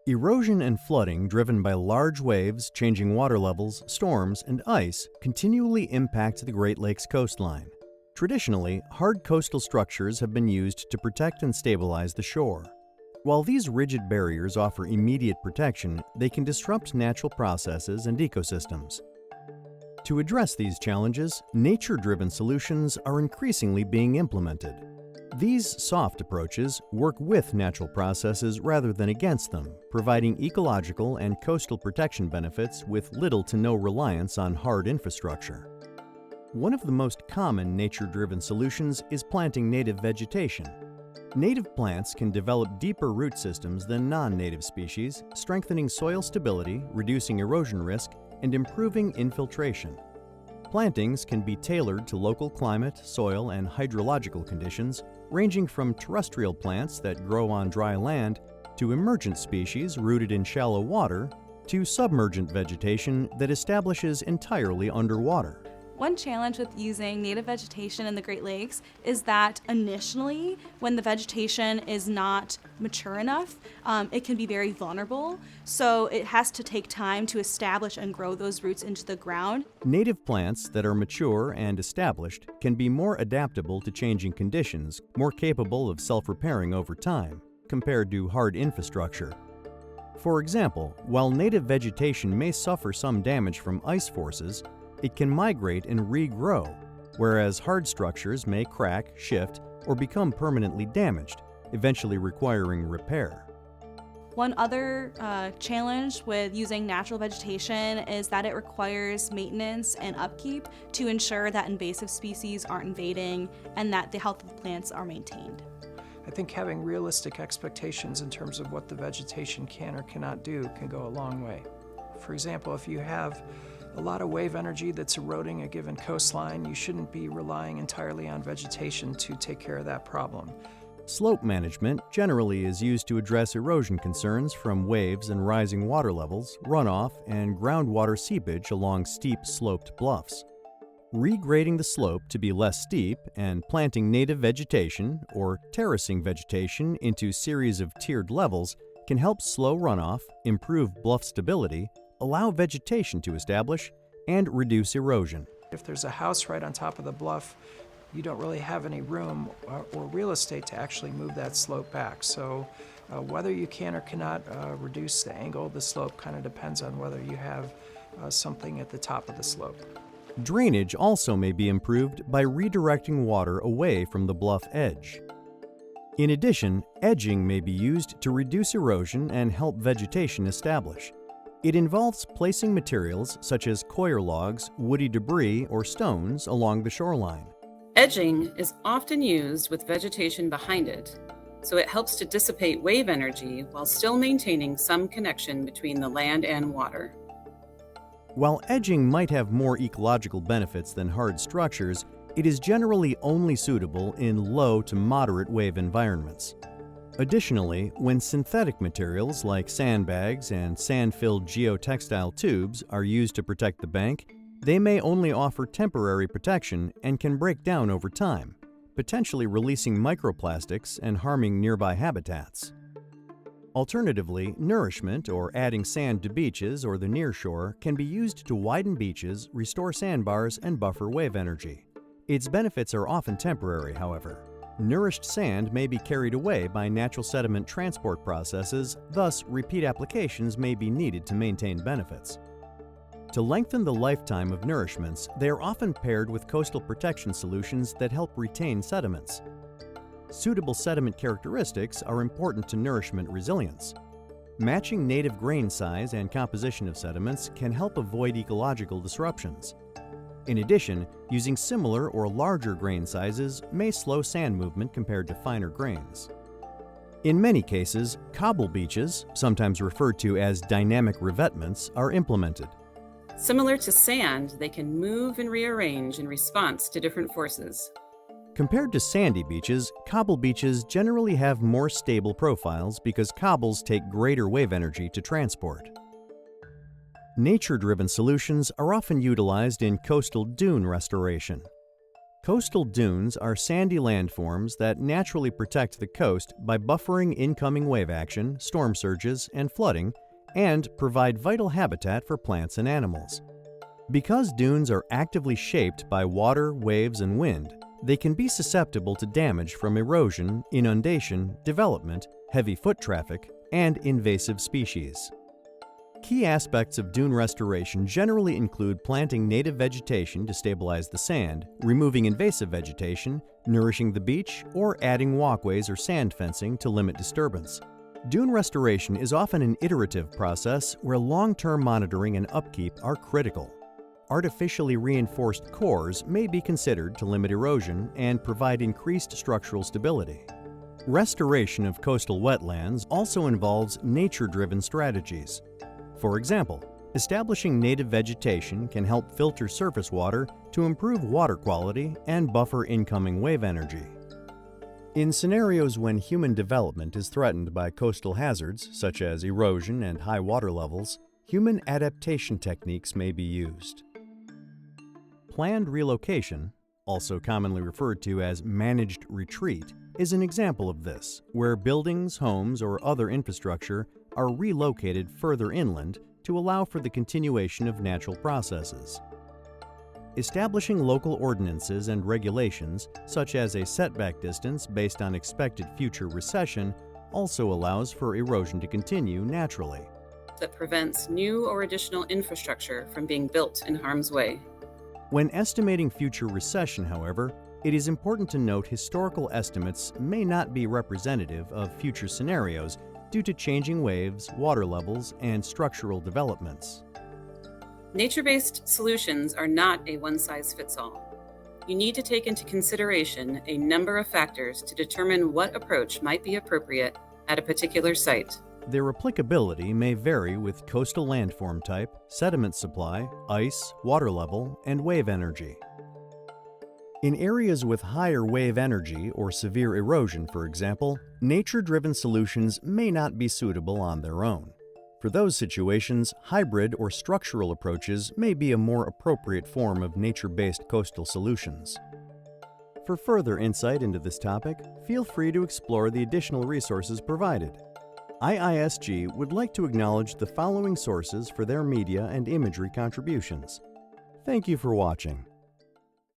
Erosion and flooding driven by large waves, changing water levels, storms, and ice continually impact the Great Lakes coastline. Traditionally, hard coastal structures have been used to protect and stabilize the shore. While these rigid barriers offer immediate protection, they can disrupt natural processes and ecosystems. To address these challenges, nature-driven solutions are increasingly being implemented. These soft approaches work with natural processes rather than against them, providing ecological and coastal protection benefits with little to no reliance on hard infrastructure. One of the most common nature-driven solutions is planting native vegetation. Native plants can develop deeper root systems than non-native species, strengthening soil stability, reducing erosion risk, and improving infiltration. Plantings can be tailored to local climate, soil, and hydrological conditions, ranging from terrestrial plants that grow on dry land to emergent species rooted in shallow water to submergent vegetation that establishes entirely underwater. One challenge with using native vegetation in the Great Lakes is that initially, when the vegetation is not mature enough, it can be very vulnerable. So it has to take time to establish and grow those roots into the ground. Native plants that are mature and established can be more adaptable to changing conditions, more capable of self-repairing over time, compared to hard infrastructure. For example, while native vegetation may suffer some damage from ice forces, it can migrate and regrow, whereas hard structures may crack, shift, or become permanently damaged, eventually requiring repair. One other challenge with using natural vegetation is that it requires maintenance and upkeep to ensure that invasive species aren't invading and that the health of the plants are maintained. I think having realistic expectations in terms of what the vegetation can or cannot do can go a long way. For example, if you have a lot of wave energy that's eroding a given coastline, you shouldn't be relying entirely on vegetation to take care of that problem. Slope management generally is used to address erosion concerns from waves and rising water levels, runoff, and groundwater seepage along steep sloped bluffs. Regrading the slope to be less steep and planting native vegetation or terracing vegetation into series of tiered levels can help slow runoff, improve bluff stability, allow vegetation to establish, and reduce erosion. If there's a house right on top of the bluff, you don't really have any room or real estate to actually move that slope back. So whether you can or cannot reduce the angle of the slope kind of depends on whether you have something at the top of the slope. Drainage also may be improved by redirecting water away from the bluff edge. In addition, edging may be used to reduce erosion and help vegetation establish. It involves placing materials such as coir logs, woody debris, or stones along the shoreline. Edging is often used with vegetation behind it, so it helps to dissipate wave energy while still maintaining some connection between the land and water. While edging might have more ecological benefits than hard structures, it is generally only suitable in low to moderate wave environments. Additionally, when synthetic materials like sandbags and sand-filled geotextile tubes are used to protect the bank, they may only offer temporary protection and can break down over time, potentially releasing microplastics and harming nearby habitats. Alternatively, nourishment or adding sand to beaches or the nearshore can be used to widen beaches, restore sandbars, and buffer wave energy. Its benefits are often temporary, however. Nourished sand may be carried away by natural sediment transport processes, thus repeat applications may be needed to maintain benefits. To lengthen the lifetime of nourishments, they are often paired with coastal protection solutions that help retain sediments. Suitable sediment characteristics are important to nourishment resilience. Matching native grain size and composition of sediments can help avoid ecological disruptions. In addition, using similar or larger grain sizes may slow sand movement compared to finer grains. In many cases, cobble beaches, sometimes referred to as dynamic revetments, are implemented. Similar to sand, they can move and rearrange in response to different forces. Compared to sandy beaches, cobble beaches generally have more stable profiles because cobbles take greater wave energy to transport. Nature-driven solutions are often utilized in coastal dune restoration. Coastal dunes are sandy landforms that naturally protect the coast by buffering incoming wave action, storm surges, and flooding, and provide vital habitat for plants and animals. Because dunes are actively shaped by water, waves, and wind, they can be susceptible to damage from erosion, inundation, development, heavy foot traffic, and invasive species. Key aspects of dune restoration generally include planting native vegetation to stabilize the sand, removing invasive vegetation, nourishing the beach, or adding walkways or sand fencing to limit disturbance. Dune restoration is often an iterative process where long-term monitoring and upkeep are critical. Artificially reinforced cores may be considered to limit erosion and provide increased structural stability. Restoration of coastal wetlands also involves nature-driven strategies. For example, establishing native vegetation can help filter surface water to improve water quality and buffer incoming wave energy. In scenarios when human development is threatened by coastal hazards, such as erosion and high water levels, human adaptation techniques may be used. Planned relocation, also commonly referred to as managed retreat, is an example of this, where buildings, homes, or other infrastructure are relocated further inland to allow for the continuation of natural processes. Establishing local ordinances and regulations, such as a setback distance based on expected future recession, also allows for erosion to continue naturally. That prevents new or additional infrastructure from being built in harm's way. When estimating future recession, however, it is important to note historical estimates may not be representative of future scenarios due to changing waves, water levels, and structural developments. Nature-based solutions are not a one-size-fits-all. You need to take into consideration a number of factors to determine what approach might be appropriate at a particular site. Their applicability may vary with coastal landform type, sediment supply, ice, water level, and wave energy. In areas with higher wave energy or severe erosion, for example, nature-driven solutions may not be suitable on their own. For those situations, hybrid or structural approaches may be a more appropriate form of nature-based coastal solutions. For further insight into this topic, feel free to explore the additional resources provided. IISG would like to acknowledge the following sources for their media and imagery contributions. Thank you for watching.